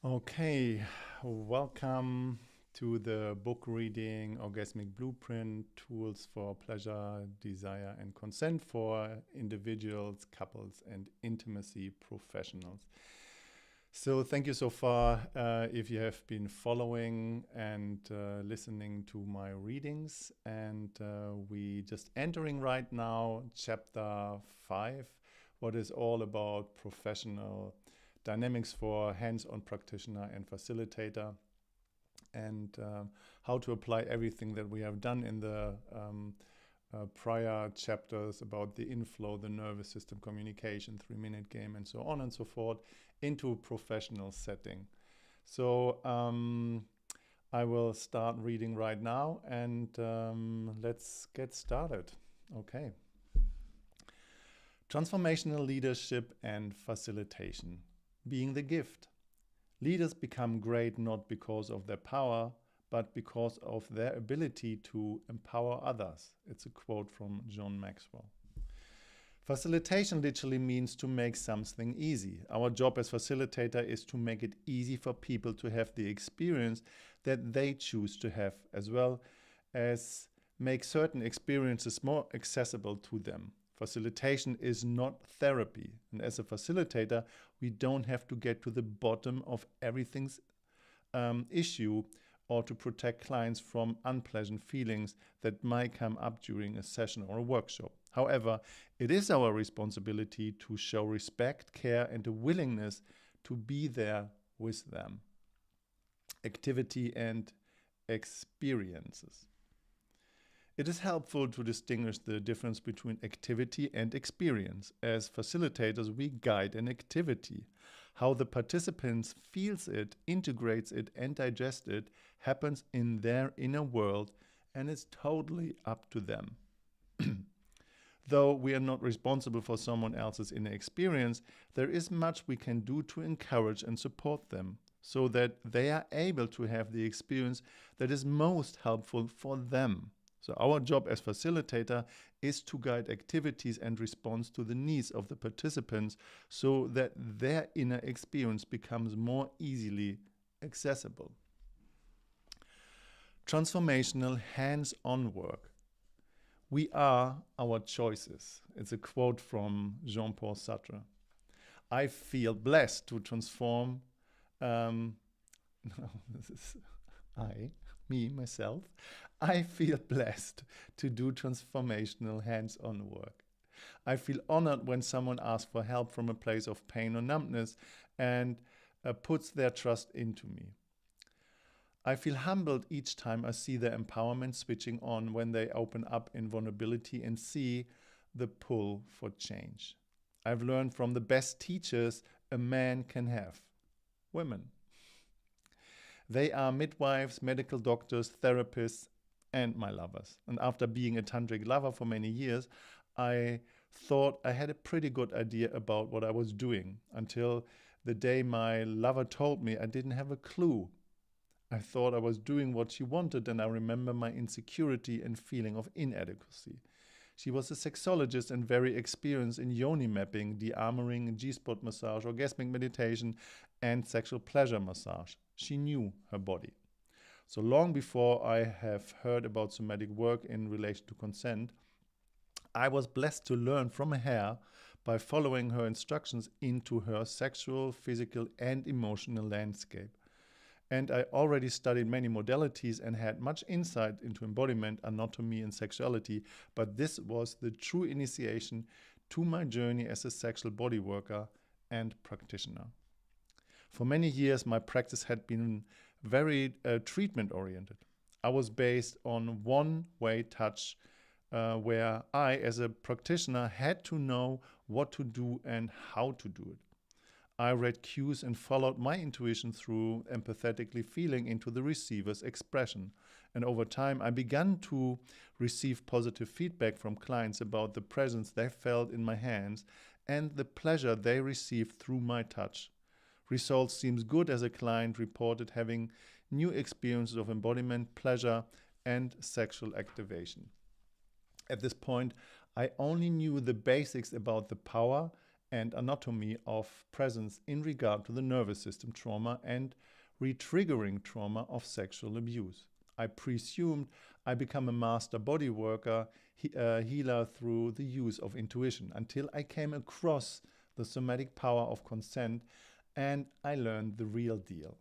Okay, welcome to the book reading Orgasmic Blueprint Tools for Pleasure, Desire, and Consent for Individuals, Couples, and Intimacy Professionals. So, thank you so far if you have been following and listening to my readings. And we just entering right now chapter 5, what is all about professional dynamics for hands-on practitioner and facilitator, and how to apply everything that we have done in the prior chapters about the inflow, the nervous system communication, 3-minute game, and so on and so forth into a professional setting. So I will start reading right now, and let's get started. Okay. Transformational leadership and facilitation. Being the gift. Leaders become great not because of their power, but because of their ability to empower others. It's a quote from John Maxwell. Facilitation literally means to make something easy. Our job as facilitator is to make it easy for people to have the experience that they choose to have, as well as make certain experiences more accessible to them. Facilitation is not therapy, and as a facilitator, we don't have to get to the bottom of everything's issue or to protect clients from unpleasant feelings that might come up during a session or a workshop. However, it is our responsibility to show respect, care, and a willingness to be there with them. Activity and experiences. It is helpful to distinguish the difference between activity and experience. As facilitators, we guide an activity. How the participants feels it, integrates it, and digests it happens in their inner world and is totally up to them. Though we are not responsible for someone else's inner experience, there is much we can do to encourage and support them so that they are able to have the experience that is most helpful for them. So our job as facilitator is to guide activities and response to the needs of the participants so that their inner experience becomes more easily accessible. Transformational hands-on work. We are our choices. It's a quote from Jean-Paul Sartre. I feel blessed to transform. No, this is myself. I feel blessed to do transformational hands-on work. I feel honored when someone asks for help from a place of pain or numbness and puts their trust into me. I feel humbled each time I see their empowerment switching on when they open up in vulnerability and see the pull for change. I've learned from the best teachers a man can have: women. They are midwives, medical doctors, therapists, and my lovers. And after being a tantric lover for many years, I thought I had a pretty good idea about what I was doing until the day my lover told me I didn't have a clue. I thought I was doing what she wanted, and I remember my insecurity and feeling of inadequacy. She was a sexologist and very experienced in yoni mapping, de-armoring, G-spot massage, orgasmic meditation, and sexual pleasure massage. She knew her body. So long before I have heard about somatic work in relation to consent, I was blessed to learn from her by following her instructions into her sexual, physical, and emotional landscape. And I already studied many modalities and had much insight into embodiment, anatomy, and sexuality, but this was the true initiation to my journey as a sexual body worker and practitioner. For many years, my practice had been very treatment-oriented. I was based on one-way touch, where I, as a practitioner, had to know what to do and how to do it. I read cues and followed my intuition through empathetically feeling into the receiver's expression. And over time, I began to receive positive feedback from clients about the presence they felt in my hands and the pleasure they received through my touch. Results seems good, as a client reported having new experiences of embodiment, pleasure, and sexual activation. At this point, I only knew the basics about the power and anatomy of presence in regard to the nervous system trauma and re-triggering trauma of sexual abuse. I presumed I become a master body worker, healer through the use of intuition, until I came across the somatic power of consent and I learned the real deal.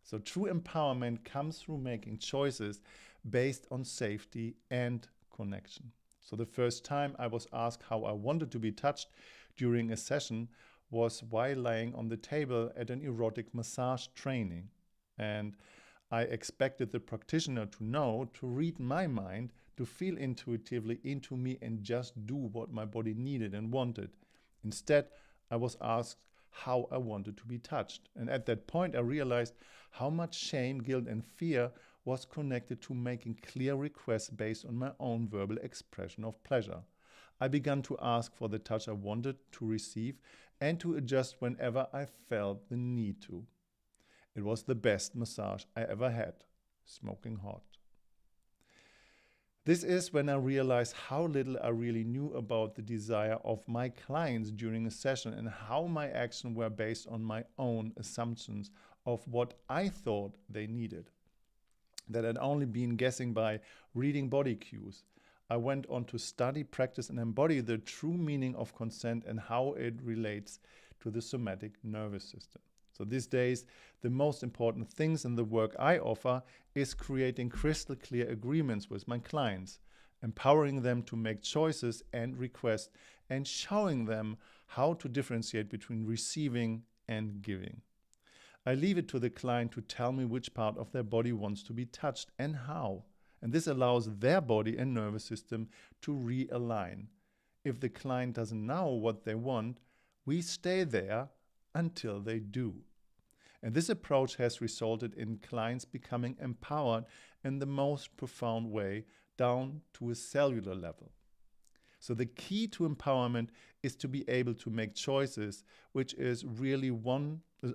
So true empowerment comes through making choices based on safety and connection. So the first time I was asked how I wanted to be touched during a session was while lying on the table at an erotic massage training. And I expected the practitioner to know, to read my mind, to feel intuitively into me and just do what my body needed and wanted. Instead, I was asked how I wanted to be touched. And at that point, I realized how much shame, guilt, and fear was connected to making clear requests based on my own verbal expression of pleasure. I began to ask for the touch I wanted to receive and to adjust whenever I felt the need to. It was the best massage I ever had, smoking hot. This is when I realized how little I really knew about the desire of my clients during a session and how my actions were based on my own assumptions of what I thought they needed. That had only been guessing by reading body cues. I went on to study, practice, and embody the true meaning of consent and how it relates to the somatic nervous system. So these days, the most important things in the work I offer is creating crystal clear agreements with my clients, empowering them to make choices and requests, and showing them how to differentiate between receiving and giving. I leave it to the client to tell me which part of their body wants to be touched and how. And this allows their body and nervous system to realign. If the client doesn't know what they want, we stay there until they do. And this approach has resulted in clients becoming empowered in the most profound way down to a cellular level. So the key to empowerment is to be able to make choices, which is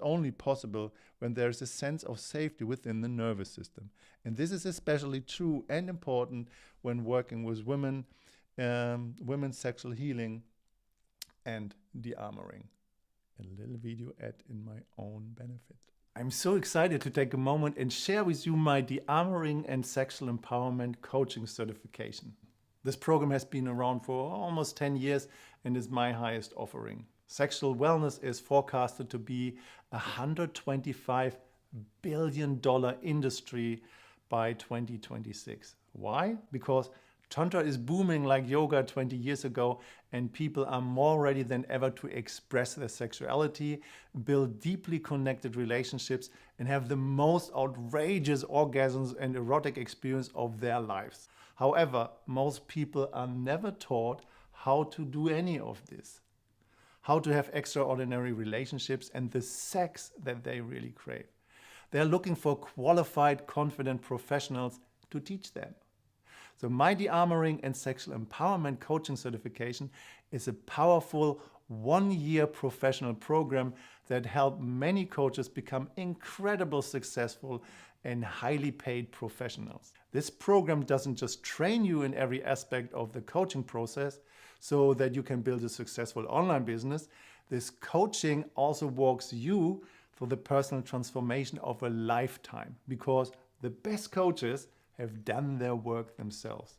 only possible when there is a sense of safety within the nervous system. And this is especially true and important when working with women, women's sexual healing and de-armoring. A little video ad in my own benefit. I'm so excited to take a moment and share with you my de-armoring and sexual empowerment coaching certification. This program has been around for almost 10 years and is my highest offering. Sexual wellness is forecasted to be a $125 billion industry by 2026. Why? Because Tantra is booming like yoga 20 years ago, and people are more ready than ever to express their sexuality, build deeply connected relationships, and have the most outrageous orgasms and erotic experience of their lives. However, most people are never taught how to do any of this, how to have extraordinary relationships and the sex that they really crave. They're looking for qualified, confident professionals to teach them. So my de-armoring and sexual empowerment coaching certification is a powerful one-year professional program that helps many coaches become incredibly successful and highly paid professionals. This program doesn't just train you in every aspect of the coaching process so that you can build a successful online business. This coaching also walks you through the personal transformation of a lifetime, because the best coaches have done their work themselves.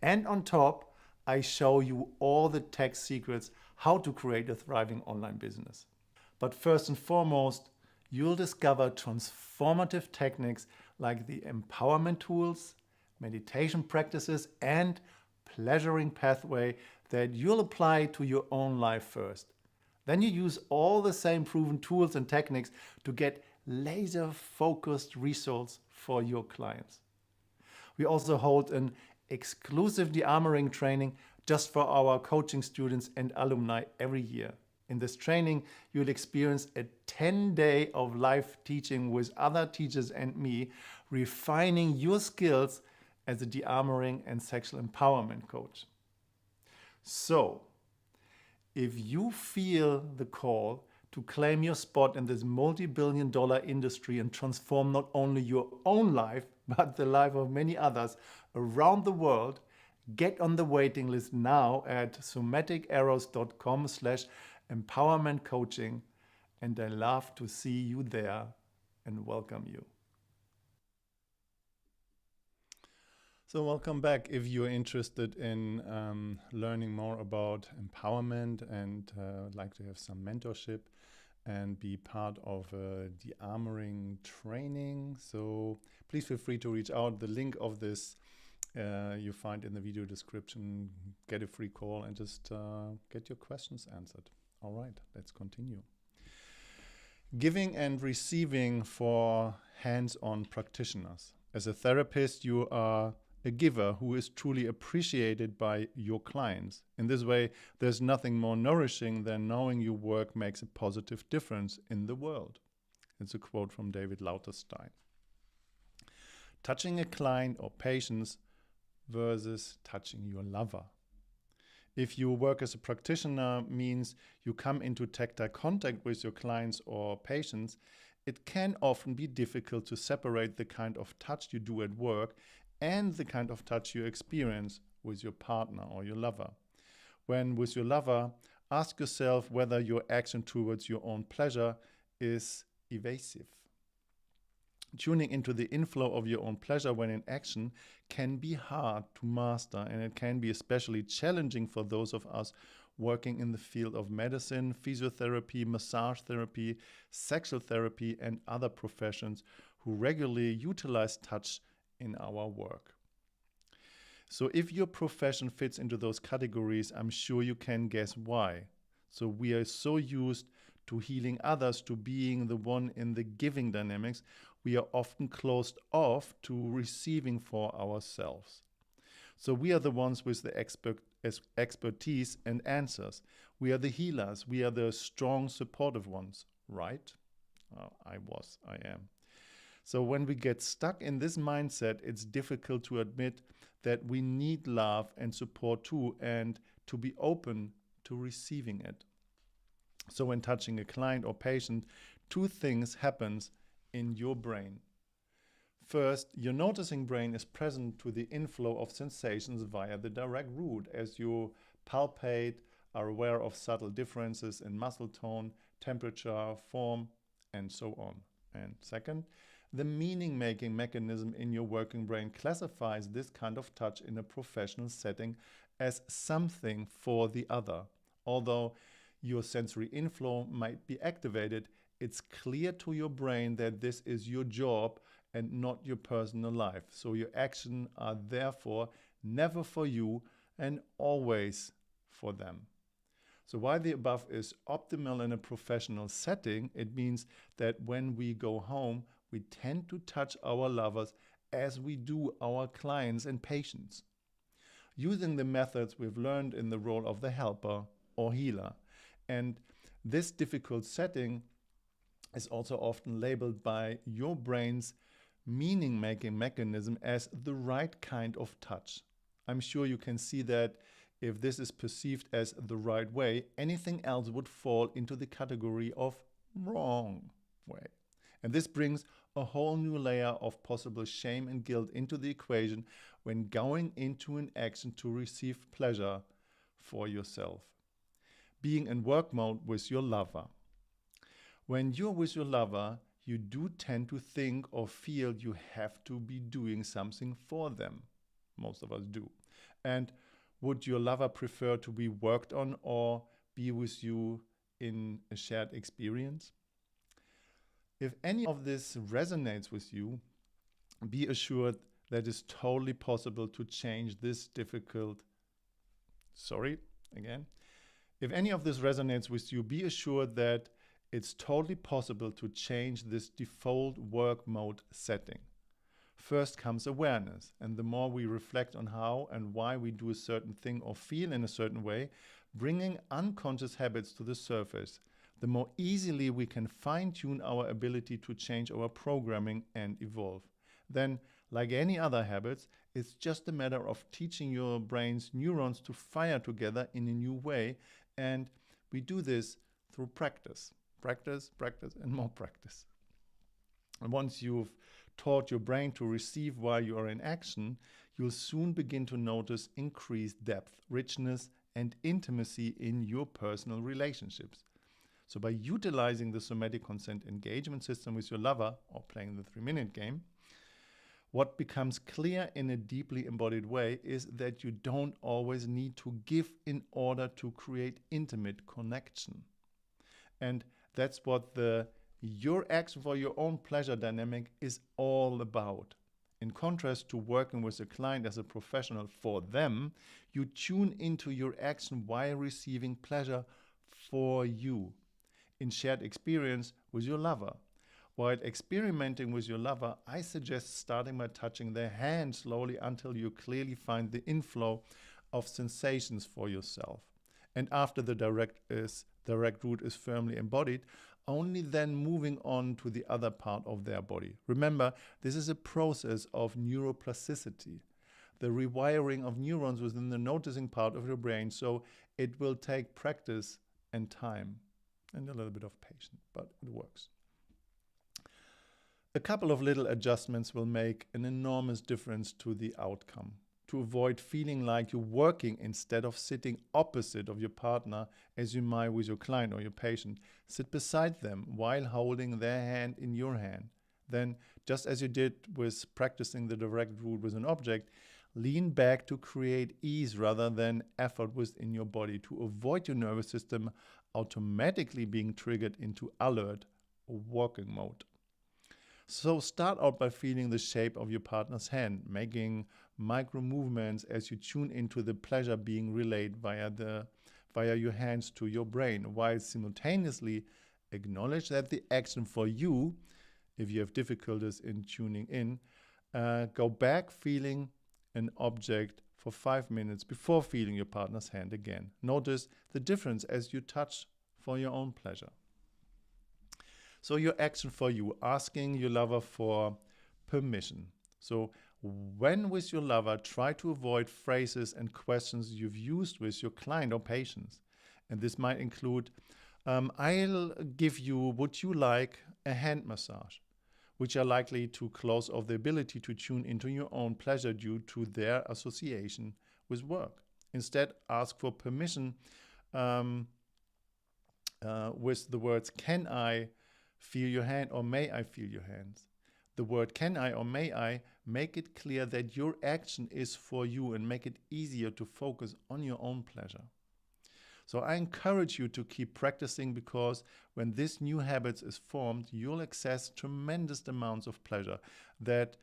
And on top, I show you all the tech secrets how to create a thriving online business. But first and foremost, you'll discover transformative techniques like the empowerment tools, meditation practices, and pleasuring pathway that you'll apply to your own life first. Then you use all the same proven tools and techniques to get laser-focused results for your clients. We also hold an exclusive de-armoring training just for our coaching students and alumni every year. In this training, you'll experience a 10-day of live teaching with other teachers and me, refining your skills as a de-armoring and sexual empowerment coach. So, if you feel the call to claim your spot in this multi-billion-dollar industry and transform not only your own life, but the life of many others around the world, get on the waiting list now at somaticarrows.com/empowerment empowerment coaching, and I love to see you there and welcome you. So welcome back. If you're interested in learning more about empowerment and like to have some mentorship and be part of the armoring training, so please feel free to reach out. The link of this you find in the video description. Get a free call and just get your questions answered. All right, let's continue. Giving and receiving for hands-on practitioners. As a therapist, you are a giver who is truly appreciated by your clients. In this way, there's nothing more nourishing than knowing your work makes a positive difference in the world. It's a quote from David Lauterstein. Touching a client or patient versus touching your lover. If you work as a practitioner means you come into tactile contact with your clients or patients, it can often be difficult to separate the kind of touch you do at work and the kind of touch you experience with your partner or your lover. When with your lover, ask yourself whether your action towards your own pleasure is evasive. Tuning into the inflow of your own pleasure when in action can be hard to master, and it can be especially challenging for those of us working in the field of medicine, physiotherapy, massage therapy, sexual therapy, and other professions who regularly utilize touch in our work. So if your profession fits into those categories, I'm sure you can guess why. So we are so used to healing others, to being the one in the giving dynamics, we are often closed off to receiving for ourselves. So we are the ones with the expertise and answers. We are the healers. We are the strong, supportive ones, right? I am. So when we get stuck in this mindset, it's difficult to admit that we need love and support too, and to be open to receiving it. So when touching a client or patient, two things happens in your brain. First, your noticing brain is present to the inflow of sensations via the direct route as you palpate, are aware of subtle differences in muscle tone, temperature, form, and so on. And second, the meaning-making mechanism in your working brain classifies this kind of touch in a professional setting as something for the other. Although your sensory inflow might be activated, it's clear to your brain that this is your job and not your personal life. So your actions are therefore never for you and always for them. So while the above is optimal in a professional setting, it means that when we go home, we tend to touch our lovers as we do our clients and patients, using the methods we've learned in the role of the helper or healer. And this difficult setting is also often labeled by your brain's meaning-making mechanism as the right kind of touch. I'm sure you can see that if this is perceived as the right way, anything else would fall into the category of wrong way. And this brings a whole new layer of possible shame and guilt into the equation when going into an action to receive pleasure for yourself. Being in work mode with your lover. When you're with your lover, you do tend to think or feel you have to be doing something for them. Most of us do. And would your lover prefer to be worked on or be with you in a shared experience? If any of this resonates with you, be assured that it's totally possible to change this difficult... If any of this resonates with you, be assured that it's totally possible to change this default work mode setting. First comes awareness, and the more we reflect on how and why we do a certain thing or feel in a certain way, bringing unconscious habits to the surface, the more easily we can fine-tune our ability to change our programming and evolve. Then, like any other habits, it's just a matter of teaching your brain's neurons to fire together in a new way, and we do this through practice. Practice, practice, and more practice. And once you've taught your brain to receive while you are in action, you'll soon begin to notice increased depth, richness, and intimacy in your personal relationships. So by utilizing the somatic consent engagement system with your lover or playing the 3-minute game, what becomes clear in a deeply embodied way is that you don't always need to give in order to create intimate connection. And that's what the your action for your own pleasure dynamic is all about. In contrast to working with a client as a professional for them, you tune into your action while receiving pleasure for you in shared experience with your lover. While experimenting with your lover, I suggest starting by touching their hand slowly until you clearly find the inflow of sensations for yourself. And after the direct route is firmly embodied, only then moving on to the other part of their body. Remember, this is a process of neuroplasticity, the rewiring of neurons within the noticing part of your brain, so it will take practice and time and a little bit of patience, but it works. A couple of little adjustments will make an enormous difference to the outcome. To avoid feeling like you're working instead of sitting opposite of your partner as you might with your client or your patient, sit beside them while holding their hand in your hand. Then, just as you did with practicing the direct route with an object, lean back to create ease rather than effort within your body to avoid your nervous system automatically being triggered into alert or working mode. So start out by feeling the shape of your partner's hand, making micro movements as you tune into the pleasure being relayed via your hands to your brain, while simultaneously acknowledge that the action for you, if you have difficulties in tuning in, go back feeling an object for 5 minutes before feeling your partner's hand again. Notice the difference as you touch for your own pleasure. So your action for you, asking your lover for permission. So when with your lover, try to avoid phrases and questions you've used with your client or patients. And this might include, I'll give you, would you like a hand massage? Which are likely to close off the ability to tune into your own pleasure due to their association with work. Instead, ask for permission with the words, can I feel your hand or may I feel your hands? The word can I or may I make it clear that your action is for you and make it easier to focus on your own pleasure. So I encourage you to keep practicing, because when this new habit is formed, you'll access tremendous amounts of pleasure that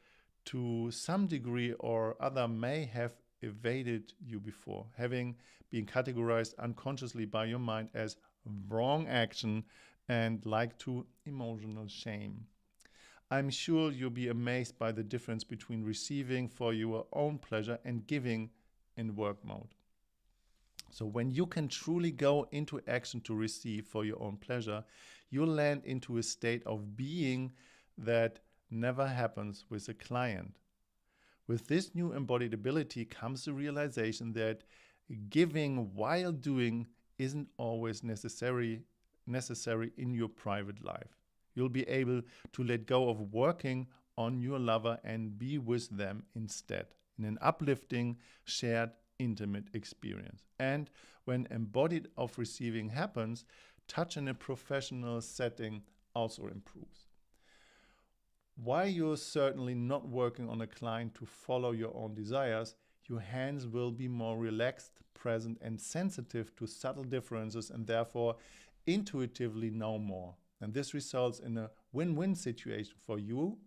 to some degree or other may have evaded you before, having been categorized unconsciously by your mind as wrong action and like to emotional shame. I'm sure you'll be amazed by the difference between receiving for your own pleasure and giving in work mode. So when you can truly go into action to receive for your own pleasure, you'll land into a state of being that never happens with a client. With this new embodied ability comes the realization that giving while doing isn't always necessary in your private life. You'll be able to let go of working on your lover and be with them instead in an uplifting, shared, intimate experience. And when embodied of receiving happens, touch in a professional setting also improves. While you're certainly not working on a client to follow your own desires, your hands will be more relaxed, present, and sensitive to subtle differences, and therefore intuitively know more. And this results in a win-win situation for you,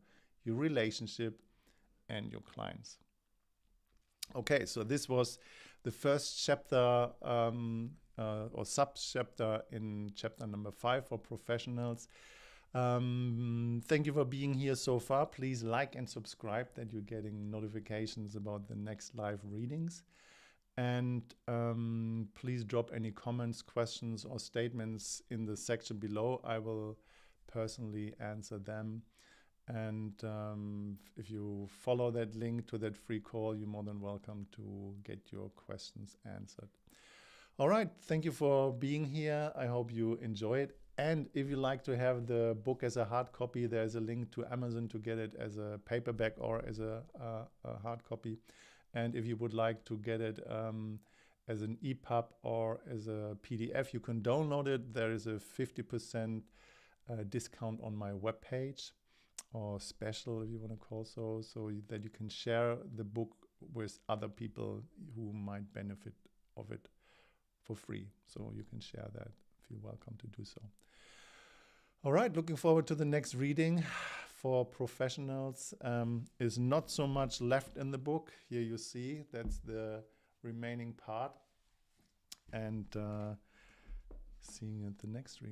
your relationship, and your clients. Okay, so this was the first chapter or sub-chapter in chapter number 5 for professionals. Thank you for being here so far. Please like and subscribe that you're getting notifications about the next live readings. And please drop any comments, questions, or statements in the section below. I will personally answer them. And if you follow that link to that free call, you're more than welcome to get your questions answered. All right, thank you for being here. I hope you enjoy it. And if you like to have the book as a hard copy, there's a link to Amazon to get it as a paperback or as a hard copy. And if you would like to get it as an EPUB or as a PDF. You can download it. There is a 50% discount on my webpage, or special if you want to call so that you can share the book with other people who might benefit of it for free. So you can share that. Feel welcome to do so. All right, looking forward to the next reading. For professionals, is not so much left in the book. Here you see that's the remaining part, and seeing you at the next reading.